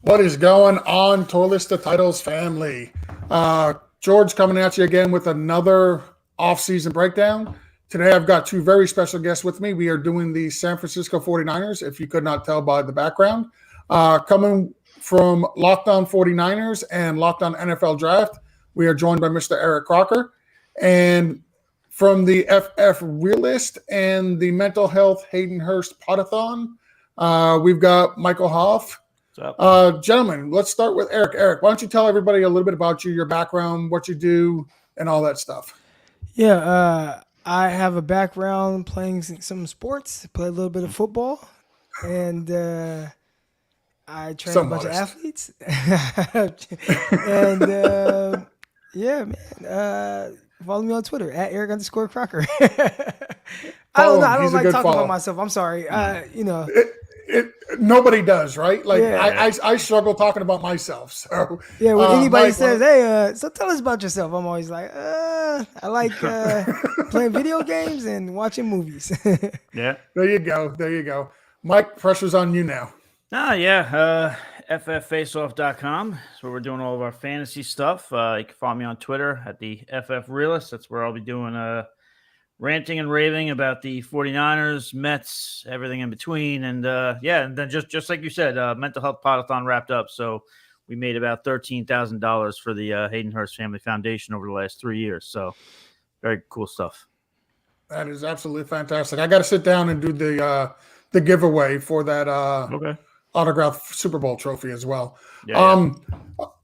What is going on, Toilets to Titles family? George coming at you again with another off-season breakdown. Today I've got two very special guests with me. We are doing the San Francisco 49ers, if you could not tell by the background. Coming from Locked On 49ers and Locked On NFL Draft, we are joined by Mr. Eric Crocker. And from the FF Realist and the Mental Health Hayden Hurst Podathon, we've got Michael Hauff. Gentlemen, let's start with Eric. Eric, why don't you tell everybody a little bit about you, your background, what you do, and all that stuff? Yeah, I have a background playing some sports, play a little bit of football, and I train a bunch of athletes. And yeah, man, follow me on Twitter at Eric_Crocker. I don't know. I don't like talking about myself. I'm sorry. Nobody does, right? Like I struggle talking about myself. So yeah, when anybody says, "Hey, so tell us about yourself," I'm always like, "I like playing video games and watching movies." Yeah, there you go. Mike, pressure's on you now. FFFaceoff.com. That's where we're doing all of our fantasy stuff. You can follow me on Twitter at the FF Realist. That's where I'll be doing ranting and raving about the 49ers, Mets, everything in between. And and then just like you said, Mental Health Podathon wrapped up. So we made about $13,000 for the Hayden Hurst Family Foundation over the last 3 years. So very cool stuff. That is absolutely fantastic. I got to sit down and do the giveaway for that autographed Super Bowl trophy as well.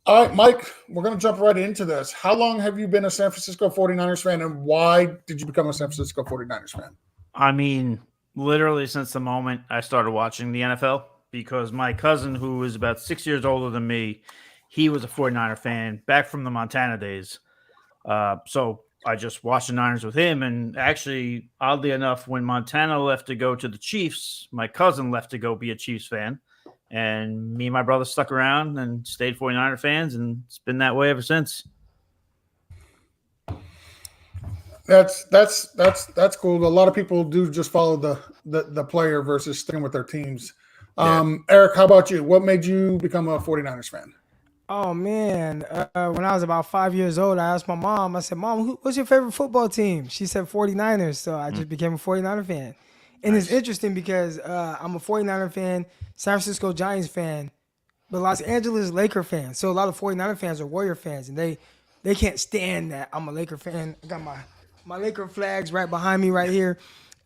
All right, Mike, we're going to jump right into this. How long have you been a San Francisco 49ers fan, and why did you become a San Francisco 49ers fan? I mean, literally since the moment I started watching the NFL, because my cousin, who is about 6 years older than me, he was a 49er fan back from the Montana days. So I just watched the Niners with him, and actually, oddly enough, when Montana left to go to the Chiefs, my cousin left to go be a Chiefs fan. And me and my brother stuck around and stayed 49er fans, and it's been that way ever since. That's cool. A lot of people do just follow the player versus sticking with their teams. Eric, how about you? What made you become a 49ers fan? Oh, man. When I was about 5 years old, I asked my mom, I said, "Mom, what's your favorite football team?" She said 49ers, so I just became a 49er fan. And It's interesting because I'm a 49er fan, San Francisco Giants fan, but Los Angeles Laker fan. So a lot of 49er fans are Warrior fans, and they can't stand that I'm a Laker fan. I got my Laker flags right behind me right here.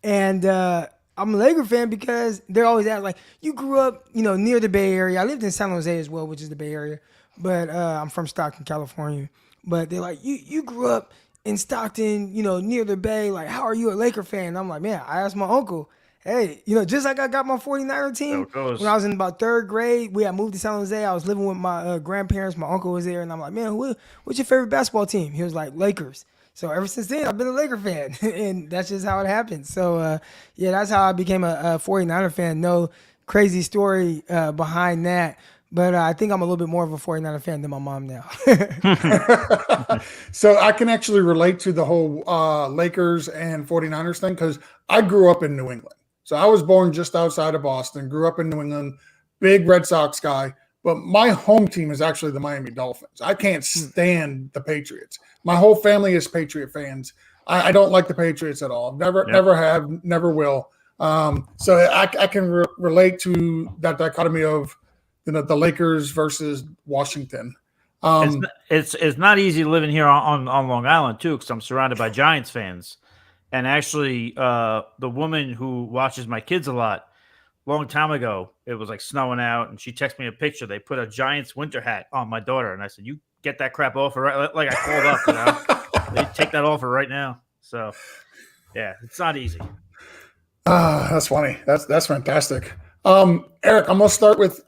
And I'm a Laker fan because they're always asking, like, you grew up, near the Bay Area. I lived in San Jose as well, which is the Bay Area. But I'm from Stockton, California. But they're like, you grew up in Stockton, near the Bay, like, how are you a Laker fan? And I'm like, man, I asked my uncle, hey, just like I got my 49er team when I was in about third grade, we had moved to San Jose. I was living with my grandparents. My uncle was there, and I'm like, man, what's your favorite basketball team? He was like, Lakers. So ever since then, I've been a Laker fan, and that's just how it happened. So, that's how I became a 49er fan. No crazy story behind that. But I think I'm a little bit more of a 49er fan than my mom now. So I can actually relate to the whole Lakers and 49ers thing because I grew up in New England. So I was born just outside of Boston, grew up in New England, big Red Sox guy. But my home team is actually the Miami Dolphins. I can't stand the Patriots. My whole family is Patriot fans. I don't like the Patriots at all. Never have, never will. So I can relate to that dichotomy of the Lakers versus Washington. It's not easy living here on Long Island too, because I'm surrounded by Giants fans. And actually, the woman who watches my kids a lot, long time ago, it was like snowing out, and she texted me a picture. They put a Giants winter hat on my daughter, and I said, "You get that crap off her!" Right? Like I called up, They take that off her right now. So, yeah, it's not easy. That's funny. That's fantastic. Eric, I'm gonna start with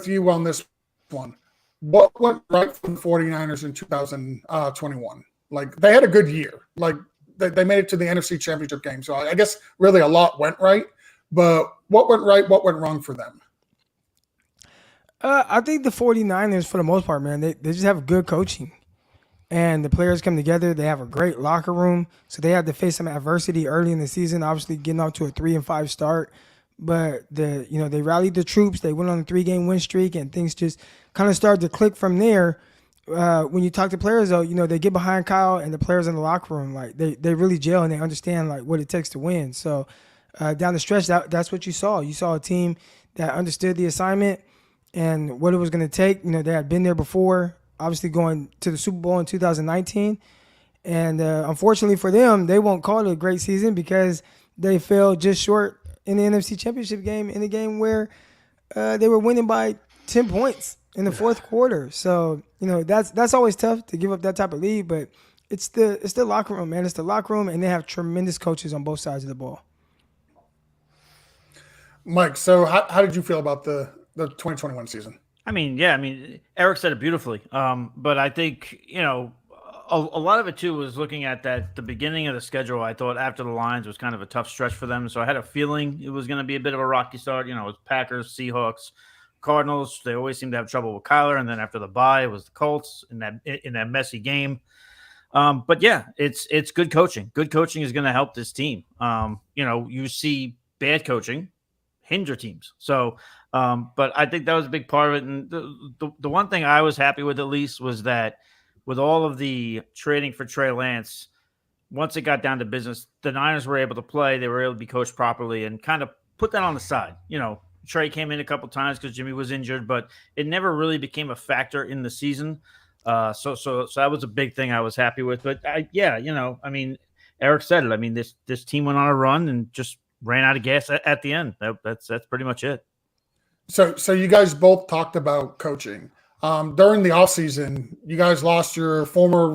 you on this one. What went right for the 49ers in 2021? Like, they had a good year. Like, they made it to the NFC Championship game. So I guess really a lot went right. But what went right, what went wrong for them? I think the 49ers, for the most part, man, they just have good coaching. And the players come together. They have a great locker room. So they had to face some adversity early in the season, obviously getting off to a 3-5 start. but they rallied the troops. They went on a 3-game win streak, and things just kind of started to click from there. When you talk to players, though, they get behind Kyle and the players in the locker room, like they really gel and they understand like what it takes to win. So down the stretch, that's what you saw. You saw a team that understood the assignment and what it was going to take. They had been there before, obviously going to the Super Bowl in 2019. And unfortunately for them, they won't call it a great season because they fell just short in the NFC Championship game, in a game where they were winning by 10 points in the fourth quarter. So, that's always tough to give up that type of lead, but it's the locker room, man. It's the locker room, and they have tremendous coaches on both sides of the ball. Mike, so how did you feel about the 2021 season? Eric said it beautifully. But I think, a lot of it too was looking at that the beginning of the schedule. I thought after the Lions was kind of a tough stretch for them, so I had a feeling it was going to be a bit of a rocky start. It was Packers, Seahawks, Cardinals. They always seem to have trouble with Kyler, and then after the bye, it was the Colts in that messy game. But yeah, it's good coaching. Good coaching is going to help this team. You see bad coaching hinder teams. So, but I think that was a big part of it. And the one thing I was happy with, at least, was that with all of the trading for Trey Lance, once it got down to business, the Niners were able to play. They were able to be coached properly and kind of put that on the side. Trey came in a couple times because Jimmy was injured, but it never really became a factor in the season. So that was a big thing I was happy with. But Eric said it. This team went on a run and just ran out of gas at the end. That's pretty much it. So you guys both talked about coaching. During the offseason, you guys lost your former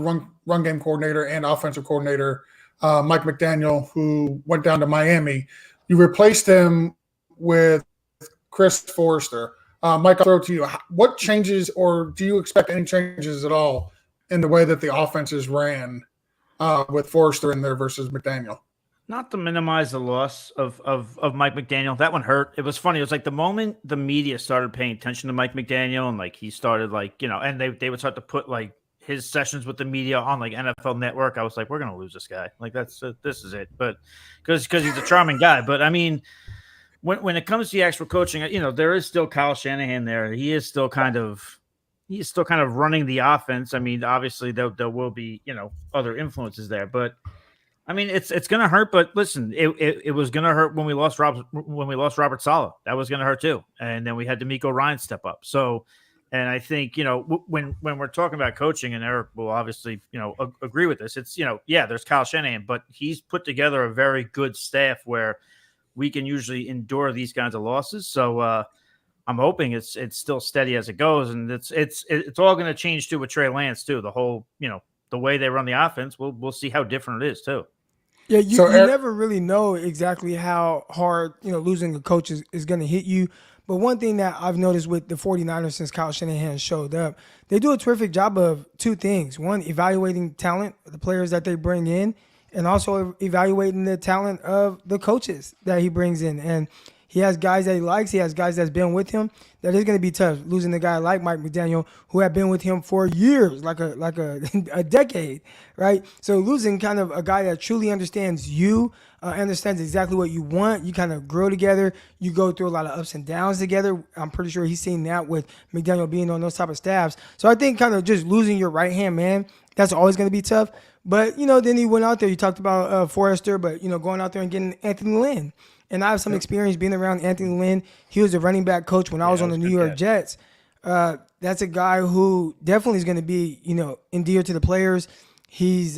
run game coordinator and offensive coordinator, Mike McDaniel, who went down to Miami. You replaced him with Chris Forrester. Mike, I'll throw it to you. What changes, or do you expect any changes at all in the way that the offenses ran with Forrester in there versus McDaniel? Not to minimize the loss of Mike McDaniel. That one hurt. It was funny. It was like the moment the media started paying attention to Mike McDaniel and he started and they would start to put his sessions with the media on NFL Network. I was like, we're going to lose this guy. This is it. But because he's a charming guy. But when it comes to the actual coaching, there is still Kyle Shanahan there. He is still kind of running the offense. Obviously there will be, other influences there, but it's going to hurt, but listen, it was going to hurt when we lost Robert Saleh. That was going to hurt too. And then we had D'Amico Ryan step up. So, and I think, when we're talking about coaching, and Eric will obviously, agree with this, it's, there's Kyle Shanahan, but he's put together a very good staff where we can usually endure these kinds of losses. So, I'm hoping it's still steady as it goes. And it's all going to change too with Trey Lance too. The whole, the way they run the offense, we'll see how different it is too. Yeah, you never really know exactly how hard, losing a coach is going to hit you. But one thing that I've noticed with the 49ers since Kyle Shanahan showed up, they do a terrific job of two things. One, evaluating talent, the players that they bring in, and also evaluating the talent of the coaches that he brings in. And he has guys that he likes. He has guys that's been with him. That is going to be tough, losing a guy like Mike McDaniel, who had been with him for years, like a decade, right? So losing kind of a guy that truly understands you, understands exactly what you want. You kind of grow together. You go through a lot of ups and downs together. I'm pretty sure he's seen that with McDaniel being on those type of staffs. So I think kind of just losing your right-hand man, that's always going to be tough. But, then he went out there. You talked about Forrester, but, going out there and getting Anthony Lynn. And I have some experience being around Anthony Lynn. He was a running back coach when I was on the New York Jets. That's a guy who definitely is going to be, endeared to the players. He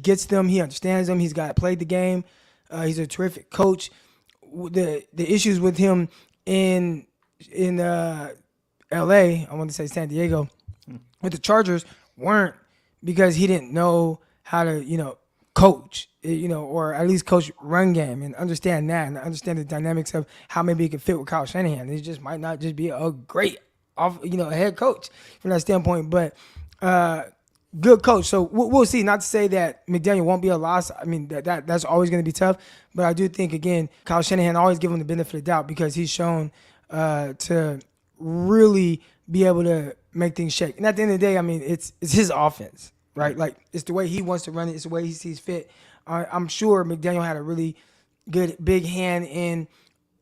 gets them. He understands them. He's played the game. He's a terrific coach. The issues with him in L.A., I want to say San Diego, with the Chargers weren't because he didn't know how to, coach, or at least coach run game and understand that and understand the dynamics of how maybe it could fit with Kyle Shanahan. He just might not just be a great head coach from that standpoint, but good coach. So we'll see. Not to say that McDaniel won't be a loss. That's always going to be tough, but I do think, again, Kyle Shanahan always give him the benefit of the doubt because he's shown to really be able to make things shake. And at the end of the day, it's his offense. Right, it's the way he wants to run it. It's the way he sees fit. I'm sure McDaniel had a really good big hand in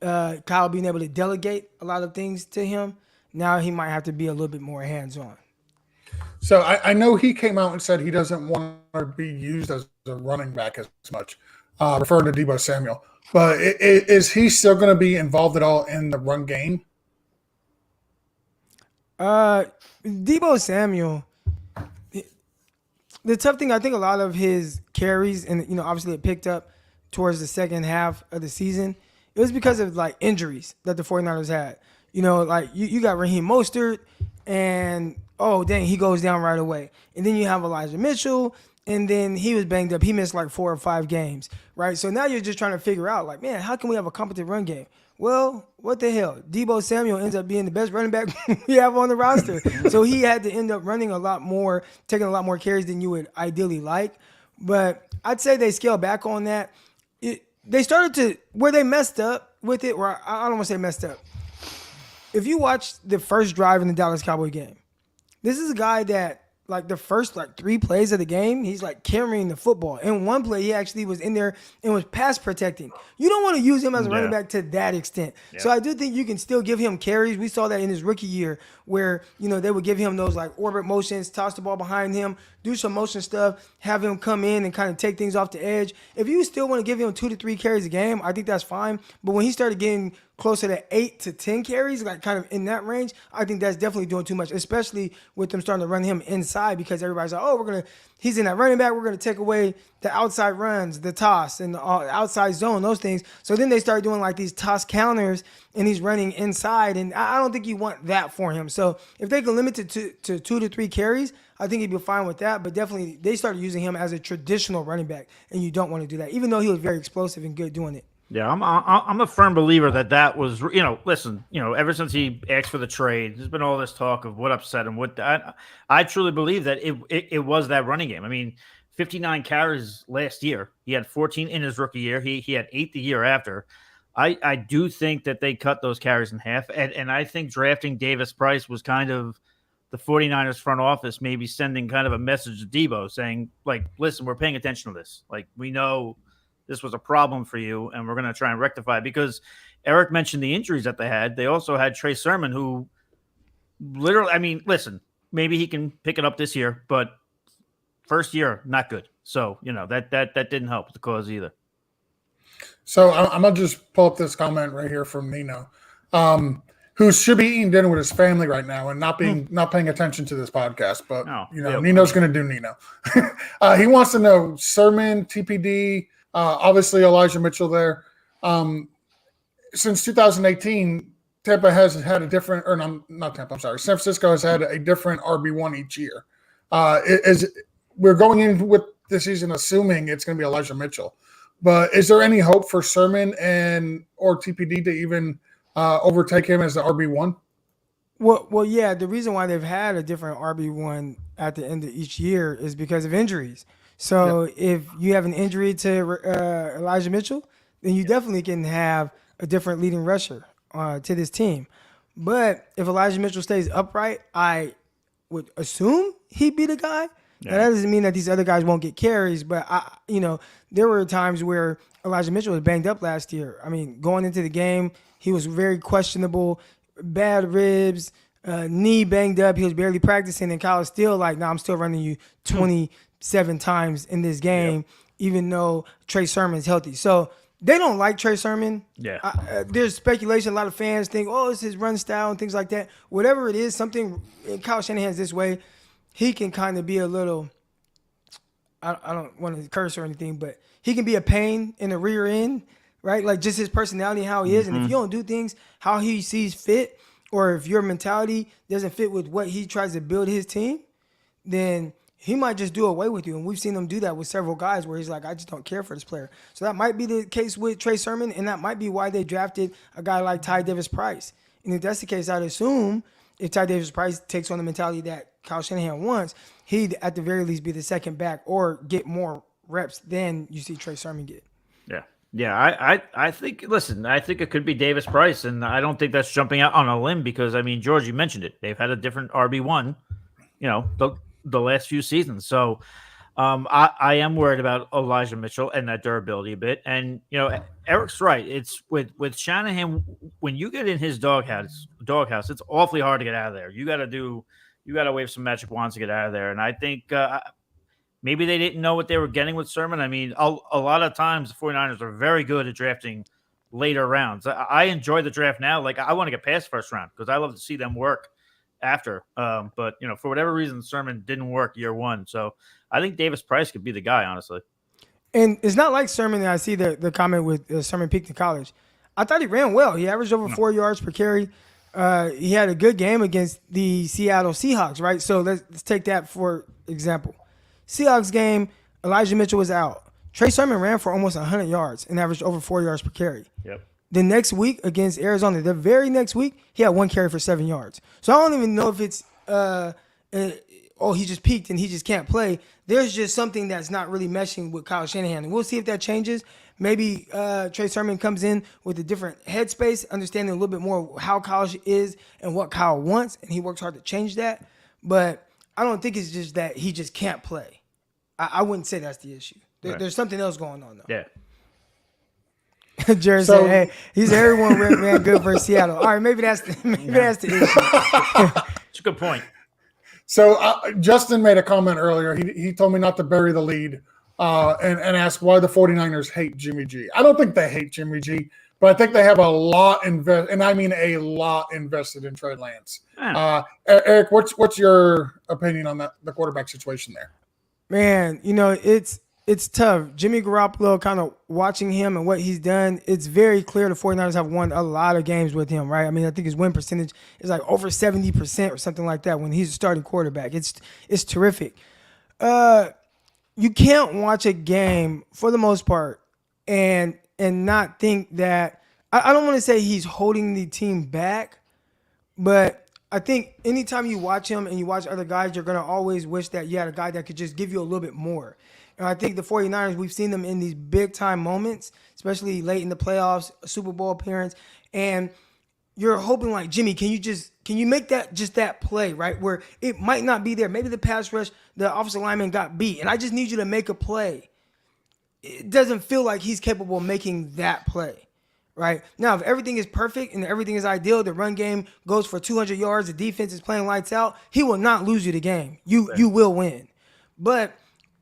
Kyle being able to delegate a lot of things to him, now he might have to be a little bit more hands-on. So I know he came out and said he doesn't want to be used as a running back as much, referring to Deebo Samuel. But is he still going to be involved at all in the run game? Deebo Samuel, the tough thing, I think a lot of his carries, and obviously it picked up towards the second half of the season, it was because of like injuries that the 49ers had. Like you got Raheem Mostert, and oh dang, he goes down right away. And then you have Elijah Mitchell, and then he was banged up. He missed like 4 or 5 games, right? So now you're just trying to figure out, like, man, how can we have a competent run game? Well, what the hell? Deebo Samuel ends up being the best running back we have on the roster. So he had to end up running a lot more, taking a lot more carries than you would ideally like. But I'd say they scaled back on that. They started to, where they messed up with it, or I don't want to say messed up. If you watch the first drive in the Dallas Cowboy game, this is a guy that, like, the first 3 plays of the game, he's like carrying the football. In one play, he actually was in there and was pass protecting. You don't want to use him as a running back to that extent. Yeah. So I do think you can still give him carries. We saw that in his rookie year where, they would give him those like orbit motions, toss the ball behind him, do some motion stuff, have him come in and kind of take things off the edge. If you still want to give him 2 to 3 carries a game, I think that's fine. But when he started getting closer to 8 to 10 carries, like kind of in that range, I think that's definitely doing too much, especially with them starting to run him inside, because everybody's like, oh, he's in that running back, we're going to take away the outside runs, the toss, and the outside zone, those things. So then they start doing like these toss counters, and he's running inside, and I don't think you want that for him. So if they can limit it to 2 to 3 carries, I think he'd be fine with that. But definitely they started using him as a traditional running back, and you don't want to do that, even though he was very explosive and good doing it. Yeah, I'm a firm believer that was, listen, ever since he asked for the trade, there's been all this talk of what upset him. I truly believe that it was that running game. I mean, 59 carries last year. He had 14 in his rookie year. He had 8 the year after. I do think that they cut those carries in half. And I think drafting Davis Price was kind of the 49ers front office maybe sending kind of a message to Deebo saying, like, listen, we're paying attention to this. Like, we know this was a problem for you, and we're going to try and rectify it. Because Eric mentioned the injuries that they had. They also had Trey Sermon, who literally, I mean, listen, maybe he can pick it up this year, but first year, not good. So, that didn't help the cause either. So I'm going to just pull up this comment right here from Nino, who should be eating dinner with his family right now and not paying attention to this podcast. But, Nino's going to do Nino. He wants to know Sermon, TPD, obviously Elijah Mitchell there. Since 2018, Tampa has had a different, or not Tampa, I'm sorry, San Francisco has had a different RB1 each year. We're going in with this season assuming it's going to be Elijah Mitchell. But is there any hope for Sermon or TPD to even overtake him as the RB1? Well, yeah. The reason why they've had a different RB1 at the end of each year is because of injuries. So if you have an injury to Elijah Mitchell, then you definitely can have a different leading rusher to this team. But if Elijah Mitchell stays upright, I would assume he'd be the guy. Yeah. Now, that doesn't mean that these other guys won't get carries, but there were times where Elijah Mitchell was banged up last year. I mean, going into the game, he was very questionable, bad ribs, knee banged up. He was barely practicing, and Kyle was still like, I'm still running you 27 times in this game, even though Trey Sermon's healthy. So they don't like Trey Sermon. Yeah. There's speculation. A lot of fans think, it's his run style and things like that. Whatever it is, something in Kyle Shanahan's this way, he can kind of be a little, I don't want to curse or anything, but he can be a pain in the rear end, right? Like just his personality and how he is. And if you don't do things how he sees fit, or if your mentality doesn't fit with what he tries to build his team, then he might just do away with you. And we've seen him do that with several guys where he's like, I just don't care for this player. So that might be the case with Trey Sermon, and that might be why they drafted a guy like Ty Davis Price. And if that's the case, I'd assume if Ty Davis Price takes on the mentality that Kyle Shanahan wants, he'd at the very least be the second back or get more reps than you see Trey Sermon get. Yeah, I think, listen, I think it could be Davis Price, and I don't think that's jumping out on a limb because, I mean, George, you mentioned it. They've had a different RB1, the last few seasons. So I am worried about Elijah Mitchell and that durability a bit. And Eric's right. It's with Shanahan, when you get in his doghouse, it's awfully hard to get out of there. You got to wave some magic wands to get out of there. And I think maybe they didn't know what they were getting with Sermon. I mean, a lot of times the 49ers are very good at drafting later rounds. I enjoy the draft now. Like, I want to get past first round because I love to see them work after. But for whatever reason, Sermon didn't work year one. So I think Davis Price could be the guy, honestly. And it's not like Sermon that I see the comment with Sermon peaked in college. I thought he ran well. He averaged over 4 yards per carry. He had a good game against the Seattle Seahawks, right? So let's take that for example. Seahawks game, Elijah Mitchell was out. Trey Sermon ran for almost 100 yards and averaged over 4 yards per carry. Yep. The next week against Arizona, the very next week, he had 1 carry for 7 yards. So I don't even know if it's he just peaked and he just can't play. There's just something that's not really meshing with Kyle Shanahan. And we'll see if that changes. Maybe Trey Sermon comes in with a different headspace, understanding a little bit more how Kyle is and what Kyle wants, and he works hard to change that. But I don't think it's just that he just can't play. I wouldn't say that's the issue. There's something else going on, though. Yeah. Jared said, "Hey, he's everyone ran good versus Seattle." All right, maybe that's the issue. It's a good point. So Justin made a comment earlier. He told me not to bury the lead and asked why the 49ers hate Jimmy G. I don't think they hate Jimmy G, but I think they have a lot invested in Trey Lance. Eric, what's your opinion on the quarterback situation there? Man, it's tough. Jimmy Garoppolo, kind of watching him and what he's done, it's very clear the 49ers have won a lot of games with him, right? I mean, I think his win percentage is like over 70% or something like that when he's a starting quarterback. It's terrific. You can't watch a game, for the most part, and not think that – I don't want to say he's holding the team back, but – I think anytime you watch him and you watch other guys, you're going to always wish that you had a guy that could just give you a little bit more. And I think the 49ers, we've seen them in these big-time moments, especially late in the playoffs, a Super Bowl appearance, and you're hoping like, Jimmy, can you make that play, right, where it might not be there. Maybe the pass rush, the offensive lineman got beat, and I just need you to make a play. It doesn't feel like he's capable of making that play. Right now, if everything is perfect and everything is ideal, the run game goes for 200 yards, the defense is playing lights out, he will not lose you the game. You will win. But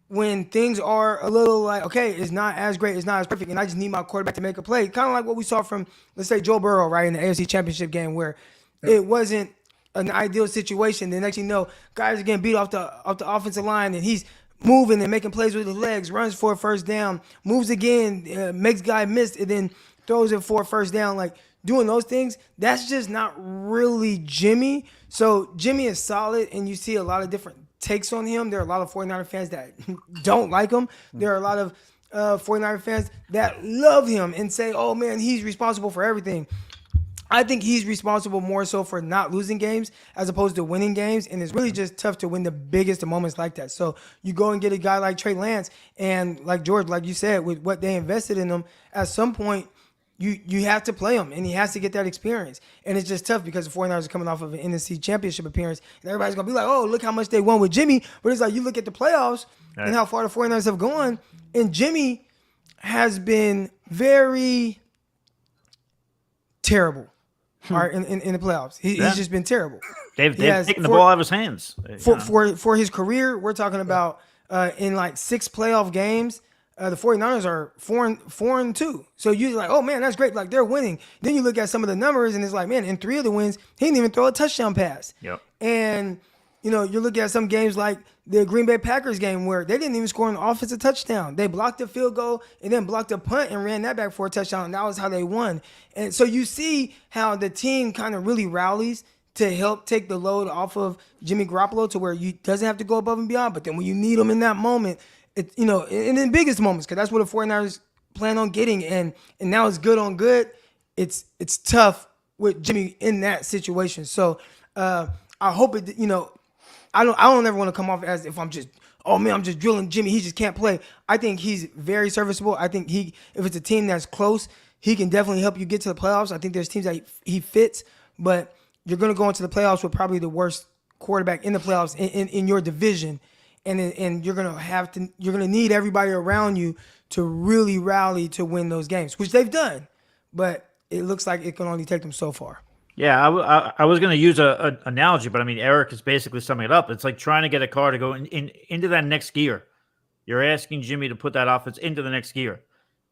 when things are a little like, okay, it's not as great, it's not as perfect, and I just need my quarterback to make a play, kind of like what we saw from, let's say, Joe Burrow, right, in the AFC Championship game where it wasn't an ideal situation. The next thing you know, guys are getting beat off the offensive line, and he's moving and making plays with his legs, runs for a first down, moves again, makes guy miss, and then throws it for a first down, like doing those things, that's just not really Jimmy. So Jimmy is solid, and you see a lot of different takes on him. There are a lot of 49er fans that don't like him. There are a lot of 49er fans that love him and say, oh, man, he's responsible for everything. I think he's responsible more so for not losing games as opposed to winning games, and it's really just tough to win the biggest of moments like that. So you go and get a guy like Trey Lance, and like George, like you said, with what they invested in him, at some point, you have to play him, and he has to get that experience. And it's just tough because the 49ers are coming off of an NFC Championship appearance, and everybody's going to be like, oh, look how much they won with Jimmy. But it's like you look at the playoffs and how far the 49ers have gone, and Jimmy has been very terrible in the playoffs. He's just been terrible. They've taken the ball out of his hands. For his career, we're talking about in like 6 playoff games, the 49ers are 4-2. So you're like, oh, man, that's great. Like, they're winning. Then you look at some of the numbers, and it's like, man, in 3 of the wins, he didn't even throw a touchdown pass. Yep. And, you're looking at some games like the Green Bay Packers game where they didn't even score an offensive touchdown. They blocked a field goal and then blocked a punt and ran that back for a touchdown, and that was how they won. And so you see how the team kind of really rallies to help take the load off of Jimmy Garoppolo to where you doesn't have to go above and beyond. But then when you need him in that moment, in the biggest moments, because that's what the 49ers plan on getting, and now it's good on good. It's tough with Jimmy in that situation. So I hope it. I don't ever want to come off as if I'm just drilling Jimmy. He just can't play. I think he's very serviceable. I think if it's a team that's close, he can definitely help you get to the playoffs. I think there's teams that he fits, but you're going to go into the playoffs with probably the worst quarterback in the playoffs in your division. and you're gonna need everybody around you to really rally to win those games, which they've done, but it looks like it can only take them so far. Yeah, I was going to use a analogy, but I mean, Eric is basically summing it up. It's like trying to get a car to go into that next gear. You're asking Jimmy to put that offense into the next gear,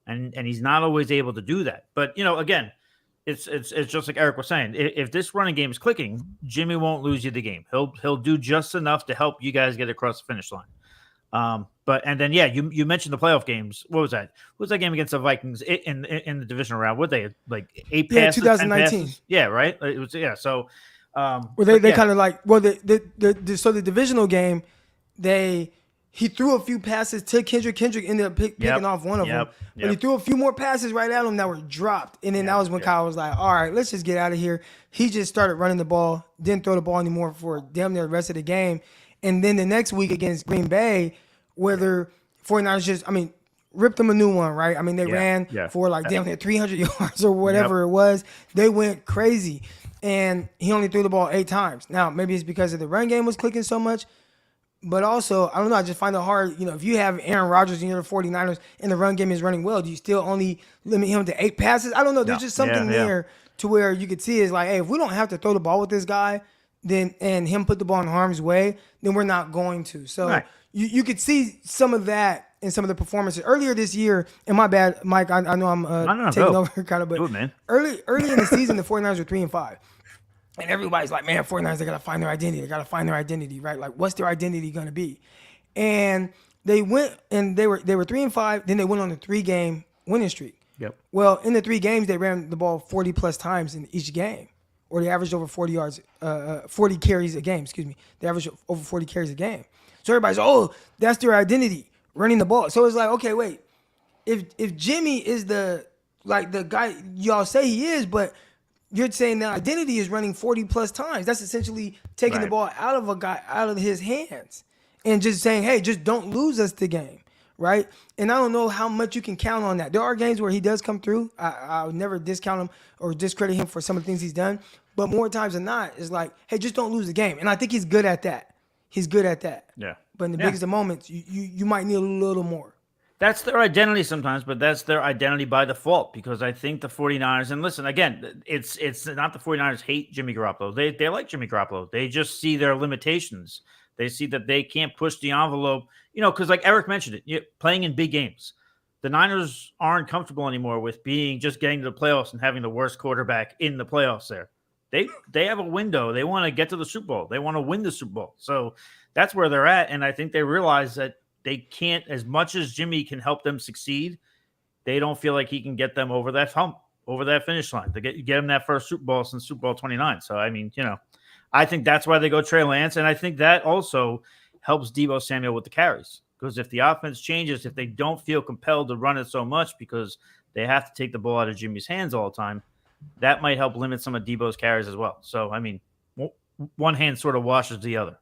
and he's not always able to do that. But again, it's just like Eric was saying. If this running game is clicking, Jimmy won't lose you the game. He'll do just enough to help you guys get across the finish line. And then you mentioned the playoff games. What was that? What was that game against the Vikings in the divisional round? What they had, like 8 passes? 2019. 10 passes? Yeah, right. It was so. They kind of like the divisional game, he threw a few passes to Kendrick. Kendrick ended up picking off one of them, but he threw a few more passes right at him that were dropped, and then that was when Kyle was like, "All right, let's just get out of here." He just started running the ball, didn't throw the ball anymore for damn near the rest of the game. And then the next week against Green Bay, where the 49ers ripped them a new one, right? I mean, they ran for like damn near 300 yards or whatever it was. They went crazy. And he only threw the ball 8 times. Now, maybe it's because of the run game was clicking so much. But also, I don't know, I just find it hard. If you have Aaron Rodgers and you're the 49ers and the run game is running well, do you still only limit him to 8 passes? I don't know. There's just something there to where you could see is like, hey, if we don't have to throw the ball with this guy, then and him put the ball in harm's way, then we're not going to. So you could see some of that in some of the performances earlier this year. And my bad, Mike, I know I'm taking over kind of, but early in the season, the 49ers were 3-5. And everybody's like, man, 49ers, they got to find their identity. They got to find their identity, right? Like, what's their identity going to be? And they went and they were 3-5. Then they went on a 3-game winning streak. Yep. Well, in the 3 games, they ran the ball 40 plus times in each game, or they averaged over 40 carries a game. Excuse me. They averaged over 40 carries a game. So everybody's, oh, that's their identity, running the ball. So it's like, okay, wait, if Jimmy is the guy y'all say he is, but you're saying the identity is running 40 plus times. That's essentially taking the ball out of his hands and just saying, hey, just don't lose us the game, right? And I don't know how much you can count on that. There are games where he does come through. I would never discount him or discredit him for some of the things he's done. But more times than not, it's like, hey, just don't lose the game. And I think he's good at that. Yeah. But in the biggest of moments, you might need a little more. That's their identity sometimes, but that's their identity by default, because I think the 49ers, and listen, again, it's not the 49ers hate Jimmy Garoppolo. They like Jimmy Garoppolo. They just see their limitations. They see that they can't push the envelope, because like Eric mentioned it, playing in big games. The Niners aren't comfortable anymore with just getting to the playoffs and having the worst quarterback in the playoffs there. They have a window. They want to get to the Super Bowl. They want to win the Super Bowl. So that's where they're at, and I think they realize that they can't, as much as Jimmy can help them succeed, they don't feel like he can get them over that hump, over that finish line, to get them that first Super Bowl since Super Bowl 29. So, I mean, I think that's why they go Trey Lance, and I think that also helps Deebo Samuel with the carries, because if the offense changes, if they don't feel compelled to run it so much because they have to take the ball out of Jimmy's hands all the time, that might help limit some of Deebo's carries as well. So, I mean, one hand sort of washes the other.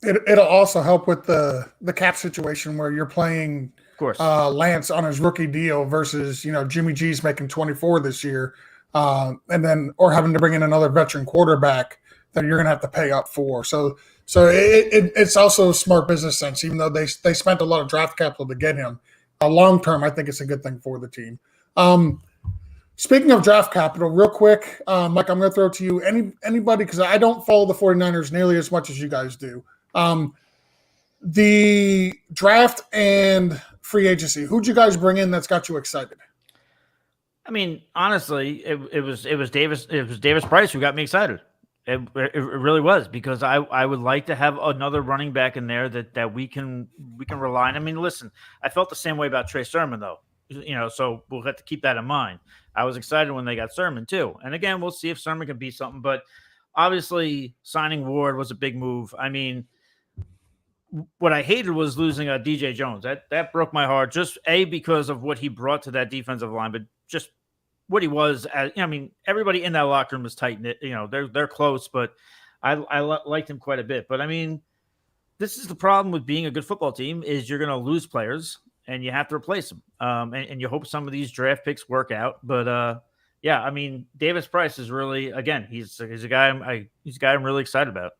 It'll also help with the cap situation where you're playing Lance on his rookie deal versus, Jimmy G's making 24 this year, or having to bring in another veteran quarterback that you're going to have to pay up for. So it's also smart business sense, even though they spent a lot of draft capital to get him. Long term, I think it's a good thing for the team. Speaking of draft capital, real quick, Mike, I'm going to throw it to you. Anybody, because I don't follow the 49ers nearly as much as you guys do. The draft and free agency, who'd you guys bring in that's got you excited? I mean, honestly, it was Davis Price who got me excited. It really was, because I would like to have another running back in there that we can rely on. I mean, listen, I felt the same way about Trey Sermon though, so we'll have to keep that in mind. I was excited when they got Sermon too, and again, we'll see if Sermon can be something. But obviously, signing Ward was a big move. I mean, what I hated was losing DJ Jones. That broke my heart, just because of what he brought to that defensive line, but just what he was. I mean, everybody in that locker room is tight knit. They're close, but I liked him quite a bit. But I mean, this is the problem with being a good football team, is you're going to lose players and you have to replace them. And you hope some of these draft picks work out. But yeah, I mean, Davis Price is really, again, he's a guy I'm really excited about.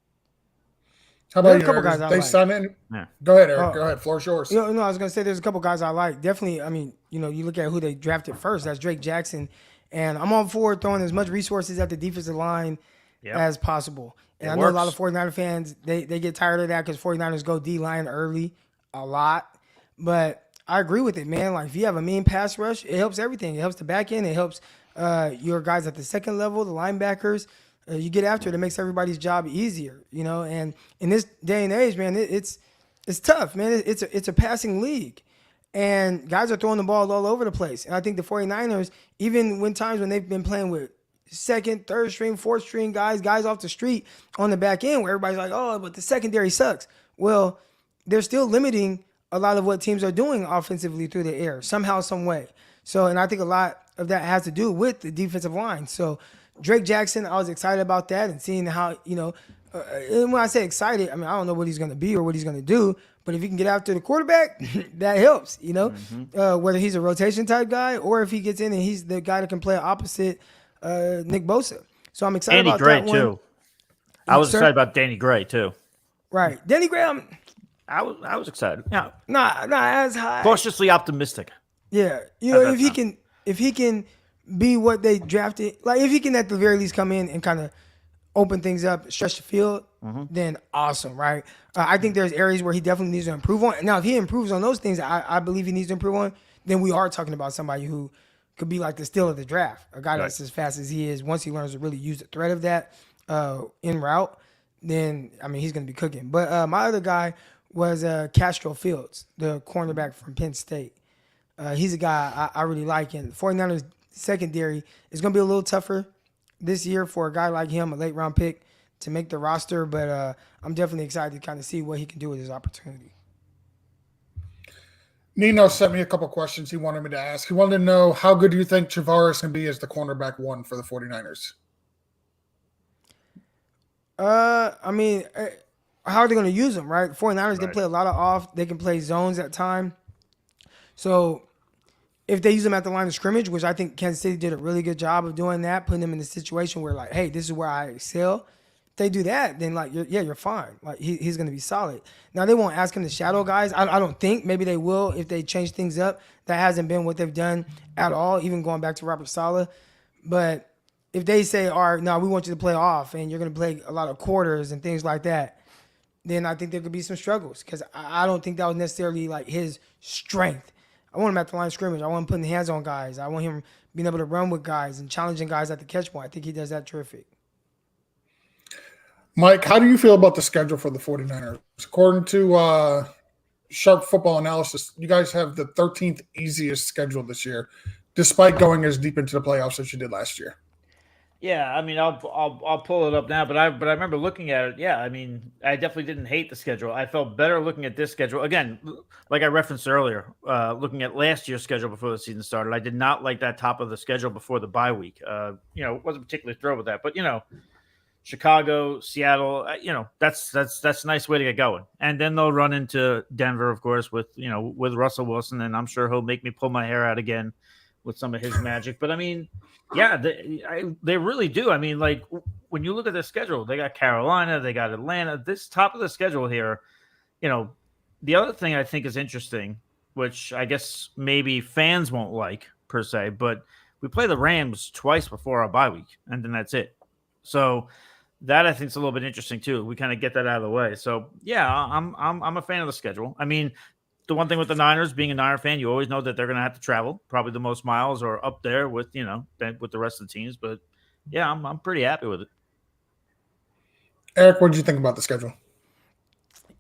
How There are about a you, couple Eric? guys I They like. sign in. Yeah. Go ahead, Eric. Oh, Go ahead. Floor's yours. no, I was gonna say there's a couple guys I like. Definitely, I mean, you look at who they drafted first. That's Drake Jackson, and I'm on board throwing as much resources at the defensive line Yep. as possible. And It I know a lot works. of 49er fans they get tired of that because 49ers go D line early a lot. But I agree with it, man. Like if you have a mean pass rush, it helps everything. It helps the back end. It helps your guys at the second level, the linebackers. You get after it, it makes everybody's job easier, And in this day and age, man, it's tough, man. It's a passing league. And guys are throwing the ball all over the place. And I think the 49ers, even when times when they've been playing with second, third string, fourth string guys off the street on the back end where everybody's like, oh, but the secondary sucks. Well, they're still limiting a lot of what teams are doing offensively through the air, somehow, some way. So, and I think a lot of that has to do with the defensive line. So Drake Jackson, I was excited about that and seeing how, and when I say excited, I mean, I don't know what he's going to be or what he's going to do, but if he can get after the quarterback, that helps, whether he's a rotation type guy or if he gets in and he's the guy that can play opposite Nick Bosa. So I'm excited Danny about Gray that one. too. I was Sir? excited about Danny Gray too. Right. Danny Gray, I was excited. Yeah, not as high. cautiously optimistic. Yeah. How's If he can be what they drafted, like if he can at the very least come in and kind of open things up, stretch the field, then awesome, right? I think there's areas where he definitely needs to improve on. Now, if he improves on those things, I believe he needs to improve on, then we are talking about somebody who could be like the steal of the draft, a guy that's as fast as he is. Once he learns to really use the threat of that en route, then, I mean, he's going to be cooking. But my other guy was Castro Fields, the cornerback from Penn State. He's a guy I really like. And 49ers secondary is going to be a little tougher this year for a guy like him, a late round pick, to make the roster. But I'm definitely excited to kind of see what he can do with his opportunity. Nino sent me a couple questions he wanted me to ask. He wanted to know, how good do you think Travaris can be as the cornerback one for the 49ers? I mean, how are they going to use him, right? 49ers, they Right. play a lot of off. They can play zones at time. So if they use him at the line of scrimmage, which I think Kansas City did a really good job of doing that, putting him in a situation where, like, hey, this is where I excel. If they do that, then, like, you're fine. Like, he's going to be solid. Now, they won't ask him to shadow guys. I don't think. Maybe they will if they change things up. That hasn't been what they've done at all, even going back to Robert Saleh. But if they say, all right, no, we want you to play off and you're going to play a lot of quarters and things like that, then I think there could be some struggles because I don't think that was necessarily, like, his strength. I want him at the line of scrimmage. I want him putting hands on guys. I want him being able to run with guys and challenging guys at the catch point. I think he does that terrific. Mike, how do you feel about the schedule for the 49ers? According to Sharp Football Analysis, you guys have the 13th easiest schedule this year, despite going as deep into the playoffs as you did last year. Yeah, I mean, I'll pull it up now, but I remember looking at it. Yeah, I mean, I definitely didn't hate the schedule. I felt better looking at this schedule again, like I referenced earlier. Looking at last year's schedule before the season started, I did not like that top of the schedule before the bye week. Wasn't particularly thrilled with that, but Chicago, Seattle, that's a nice way to get going. And then they'll run into Denver, of course, with Russell Wilson, and I'm sure he'll make me pull my hair out again with some of his magic. But I mean, yeah, they really do. I mean, like when you look at their schedule, they got Carolina, they got Atlanta. This top of the schedule here, the other thing I think is interesting, which I guess maybe fans won't like per se, but we play the Rams twice before our bye week, and then that's it. So that I think is a little bit interesting too. We kind of get that out of the way. So yeah, I'm a fan of the schedule. I mean, the one thing with the Niners, being a Niner fan, you always know that they're going to have to travel probably the most miles or up there with with the rest of the teams. But yeah, I'm pretty happy with it. Eric, what did you think about the schedule?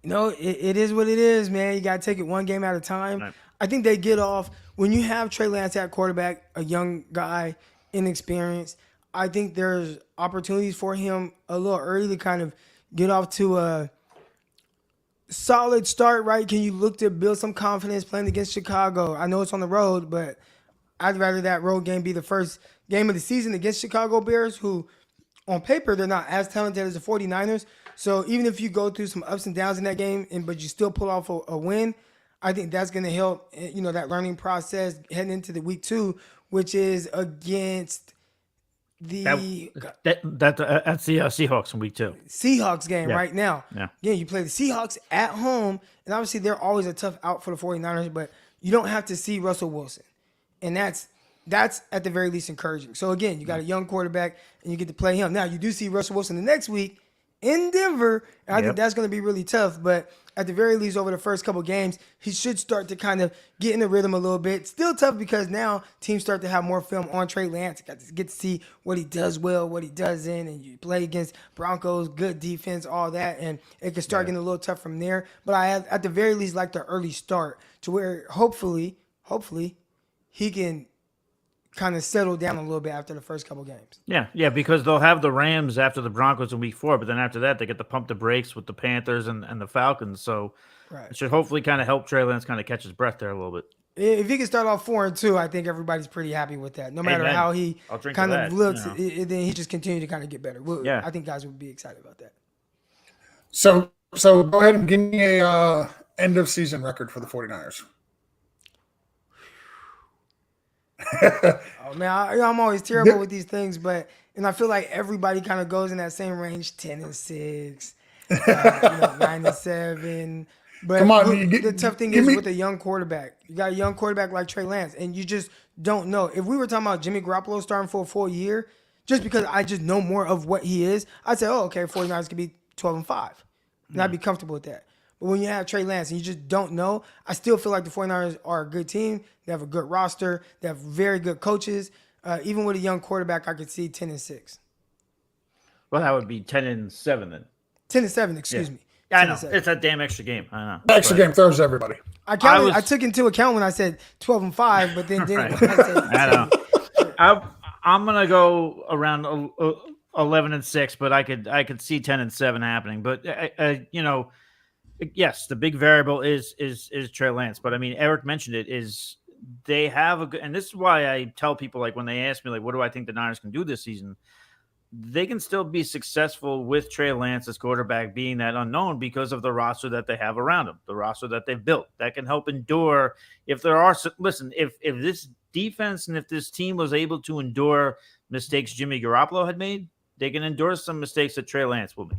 It is what it is, man. You got to take it one game at a time. Right. I think they get off when you have Trey Lance at quarterback, a young guy, inexperienced. I think there's opportunities for him a little early to kind of get off to a solid start, right? Can you look to build some confidence playing against Chicago? I know it's on the road, but I'd rather that road game be the first game of the season against Chicago Bears, who on paper, they're not as talented as the 49ers. So even if you go through some ups and downs in that game, but you still pull off a win, I think that's going to help, that learning process heading into the week 2, which is against That's the Seahawks in week 2. Seahawks game right now. Yeah. Again, you play the Seahawks at home, and obviously they're always a tough out for the 49ers, but you don't have to see Russell Wilson. And that's at the very least encouraging. So again, you got a young quarterback, and you get to play him. Now, you do see Russell Wilson the next week in Denver, and I think that's going to be really tough, but at the very least, over the first couple games, he should start to kind of get in the rhythm a little bit. Still tough because now teams start to have more film on Trey Lance. You got to get to see what he does well, what he doesn't, and you play against Broncos, good defense, all that, and it can start getting a little tough from there. But I, at the very least, like the early start to where hopefully he can kind of settle down a little bit after the first couple games. Yeah, because they'll have the Rams after the Broncos in week 4, but then after that, they get to pump the brakes with the Panthers and the Falcons. So it should hopefully kind of help Trey Lance kind of catch his breath there a little bit. If he can start off 4-2, I think everybody's pretty happy with that. No matter how he kind of looks, then he just continue to kind of get better. I think guys would be excited about that. So go ahead and give me a end of season record for the 49ers. Oh man, I'm always terrible with these things, and I feel like everybody kind of goes in that same range: 10-6, 9-7. But come on, the tough thing is with a young quarterback, you got a young quarterback like Trey Lance, and you just don't know. If we were talking about Jimmy Garoppolo starting for a full year, just because I just know more of what he is, I'd say, oh, okay, 49ers could be 12-5, and I'd be comfortable with that. But when you have Trey Lance and you just don't know, I still feel like the 49ers are a good team. They have a good roster. They have very good coaches. Even with a young quarterback, I could see 10-6. Well, that would be 10-7 then. 10-7, excuse me. Yeah, I know. It's a damn extra game. I know. Extra game throws everybody. I took into account when I said 12-5, but then didn't. I know. I'm gonna go around 11-6, but I could see 10-7 happening. But yes, the big variable is Trey Lance. But I mean, Eric mentioned it. Is they have a good, and this is why I tell people, like, when they ask me, like, what do I think the Niners can do this season? They can still be successful with Trey Lance as quarterback being that unknown because of the roster that they have around him, the roster that they've built that can help endure. If there are, listen, if this defense and if this team was able to endure mistakes Jimmy Garoppolo had made, they can endure some mistakes that Trey Lance will make.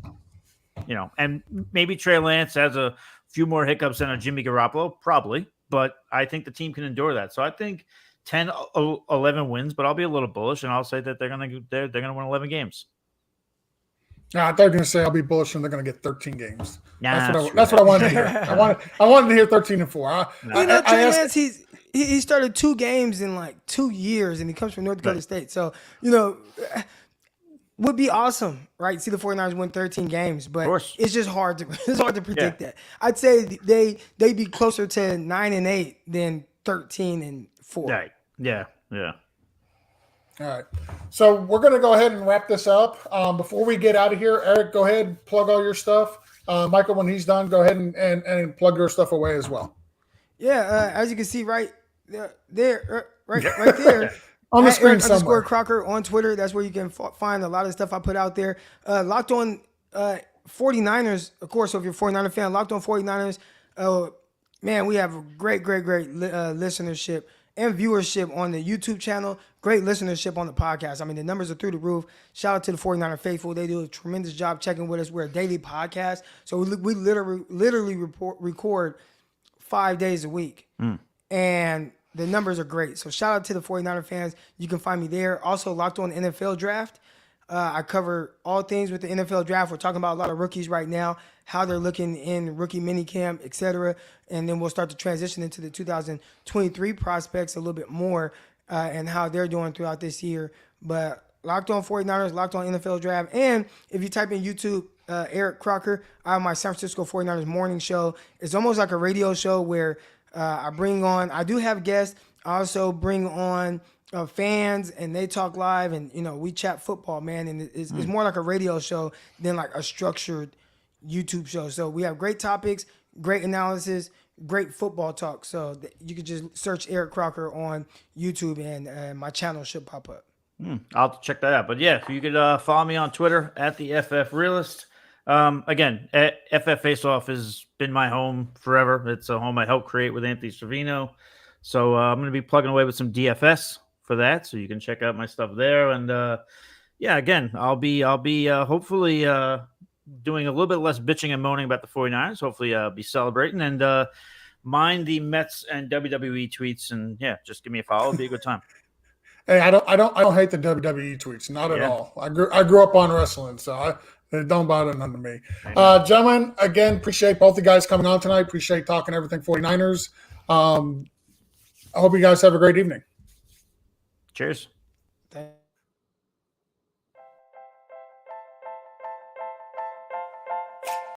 And maybe Trey Lance has a few more hiccups than a Jimmy Garoppolo, probably, but I think the team can endure that. So I think 10, 11 wins, but I'll be a little bullish, and I'll say that they're gonna win 11 games. No, I thought you were going to say I'll be bullish and they're going to get 13 games. Nah, that's what I wanted to hear. I wanted to hear 13-4. Trey Lance, he started 2 games in like 2 years, and he comes from North Dakota State. So, would be awesome, right? See the 49ers win 13 games, but it's just hard to predict that. I'd say they'd be closer to 9-8 than 13-4. Right. Yeah. All right. So we're going to go ahead and wrap this up. Before we get out of here, Eric, go ahead and plug all your stuff. Michael, when he's done, go ahead and plug your stuff away as well. Yeah. As you can see right there, right there. On the screen Eric somewhere. Crocker on Twitter. That's where you can find a lot of stuff I put out there. Locked on 49ers, of course. So if you're a 49er fan, Locked on 49ers. Man, we have a great listenership and viewership on the YouTube channel. Great listenership on the podcast. I mean, the numbers are through the roof. Shout out to the 49er faithful. They do a tremendous job checking with us. We're a daily podcast. So we literally record 5 days a week. And the numbers are great. So shout out to the 49er fans. You can find me there. Also, Locked on NFL Draft. I cover all things with the NFL Draft. We're talking about a lot of rookies right now, how they're looking in rookie minicamp, et cetera. And then we'll start to transition into the 2023 prospects a little bit more and how they're doing throughout this year. But Locked on 49ers, Locked on NFL Draft. And if you type in YouTube, Eric Crocker, I have my San Francisco 49ers morning show. It's almost like a radio show where I do have guests. I also bring on fans, and they talk live, and we chat football, man. And it's more like a radio show than like a structured YouTube show. So we have great topics, great analysis, great football talk. So you could just search Eric Crocker on YouTube, and my channel should pop up. I'll have to check that out. But yeah, if you could follow me on Twitter at the FF Realist. Again, FF Faceoff has been my home forever. It's a home I helped create with Anthony Servino. So I'm going to be plugging away with some DFS for that. So you can check out my stuff there. And yeah, again, I'll be hopefully doing a little bit less bitching and moaning about the 49ers. Hopefully I'll be celebrating and mind the Mets and WWE tweets, and yeah, just give me a follow. It'll be a good time. Hey, I don't hate the WWE tweets, not at Yeah. all. I grew up on wrestling, so it don't bother none to me. Gentlemen, again, appreciate both the guys coming on tonight. Appreciate talking everything 49ers. I hope you guys have a great evening. Cheers. Thank